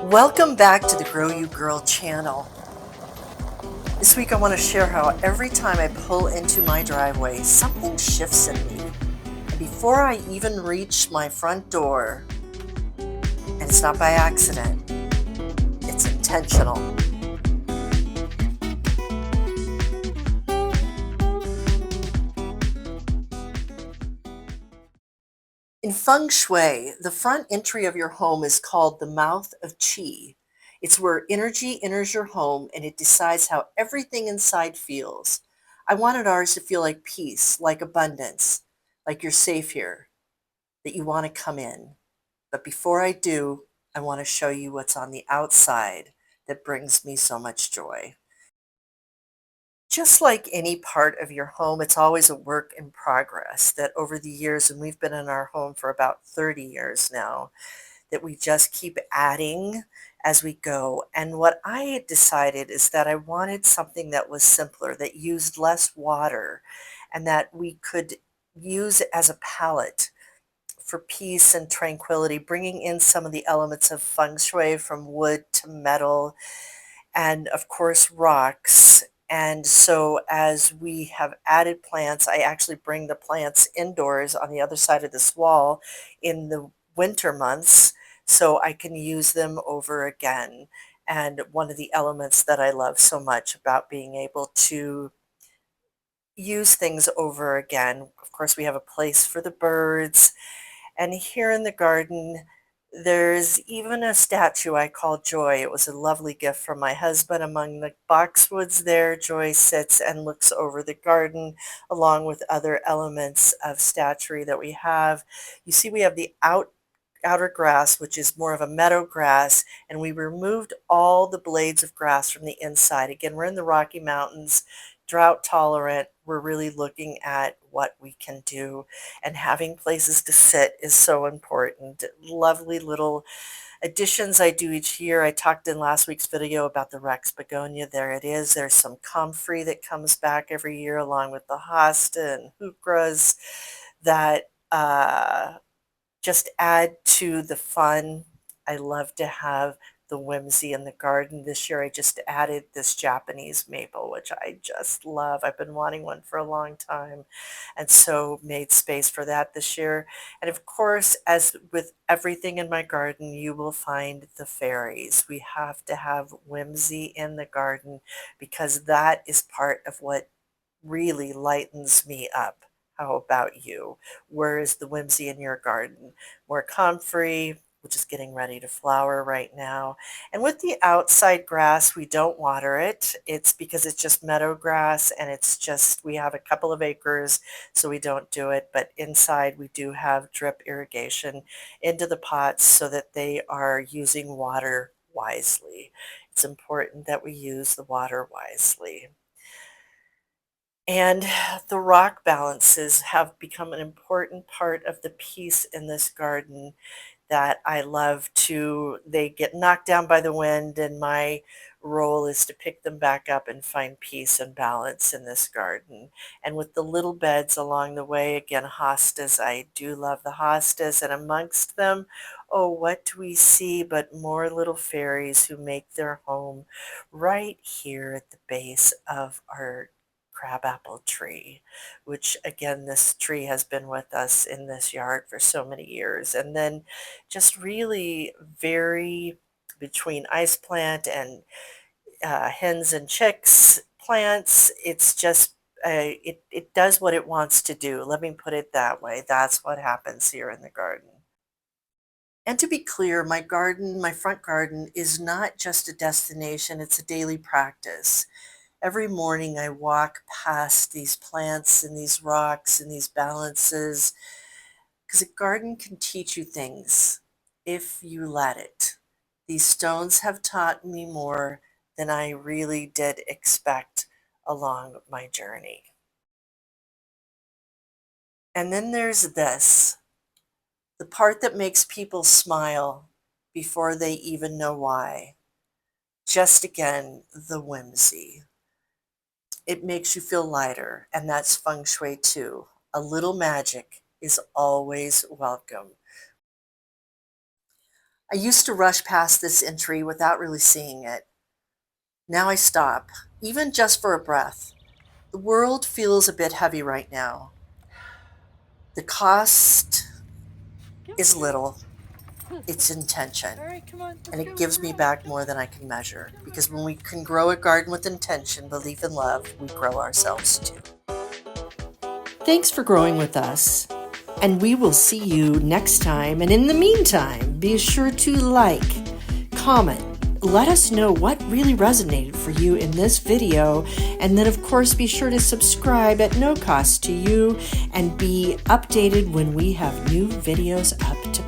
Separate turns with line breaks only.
Welcome back to the Grow You Girl channel. This week I want to share how every time I pull into my driveway, something shifts in me. And before I even reach my front door, and it's not by accident, it's intentional. In Feng Shui, the front entry of your home is called the mouth of Qi. It's where energy enters your home and it decides how everything inside feels. I wanted ours to feel like peace, like abundance, like you're safe here, that you want to come in. But before I do, I want to show you what's on the outside that brings me so much joy. Just like any part of your home, it's always a work in progress that over the years, and we've been in our home for about 30 years now, that we just keep adding as we go. And what I had decided is that I wanted something that was simpler, that used less water, and that we could use as a palette for peace and tranquility, bringing in some of the elements of feng shui from wood to metal and, of course, rocks. And so, as we have added plants, I actually bring the plants indoors on the other side of this wall in the winter months so I can use them over again. And one of the elements that I love so much about being able to use things over again, of course, we have a place for the birds, and here in the garden, there's even a statue I call Joy. It was a lovely gift from my husband. Among the boxwoods there, Joy sits and looks over the garden along with other elements of statuary that we have. You see, we have the outer grass, which is more of a meadow grass, and we removed all the blades of grass from the inside. Again, we're in the Rocky Mountains, drought tolerant. We're really looking at what we can do, and having places to sit is so important. Lovely little additions I do each year. I talked in last week's video about the Rex begonia. There it is. There's some comfrey that comes back every year along with the hosta and heuchras that just add to the fun. I love to have the whimsy in the garden. This year I just added this Japanese maple, which I just love. I've been wanting one for a long time, and so made space for that this year. And of course, as with everything in my garden, you will find the fairies. We have to have whimsy in the garden because that is part of what really lightens me up. How about you? Where is the whimsy in your garden? More comfrey, which is getting ready to flower right now. And with the outside grass, we don't water it. It's because it's just meadow grass and it's just, we have a couple of acres, so we don't do it. But inside, we do have drip irrigation into the pots so that they are using water wisely. It's important that we use the water wisely. And the rock balances have become an important part of the piece in this garden that I love to. They get knocked down by the wind, and my role is to pick them back up and find peace and balance in this garden. And with the little beds along the way, again, hostas, I do love the hostas, and amongst them, oh, what do we see but more little fairies who make their home right here at the base of our crabapple tree, which again, this tree has been with us in this yard for so many years. And then just really very between ice plant and hens and chicks plants, it's just it does what it wants to do. Let me put it that way. That's what happens here in the garden. And to be clear, my garden, my front garden, is not just a destination, it's a daily practice. Every morning I walk past these plants and these rocks and these balances because a garden can teach you things if you let it. These stones have taught me more than I really did expect along my journey. And then there's this, the part that makes people smile before they even know why. Just again, the whimsy. It makes you feel lighter, and that's feng shui too. A little magic is always welcome. I used to rush past this entry without really seeing it. Now I stop, even just for a breath. The world feels a bit heavy right now. The cost is little, it's intention.
All right, come on.
And
Let's
it
go.
gives me back more than I can measure. Because when we can grow a garden with intention, belief, and love, we grow ourselves too. Thanks for growing with us. And we will see you next time. And in the meantime, be sure to like, comment, let us know what really resonated for you in this video. And then, of course, be sure to subscribe at no cost to you and be updated when we have new videos up to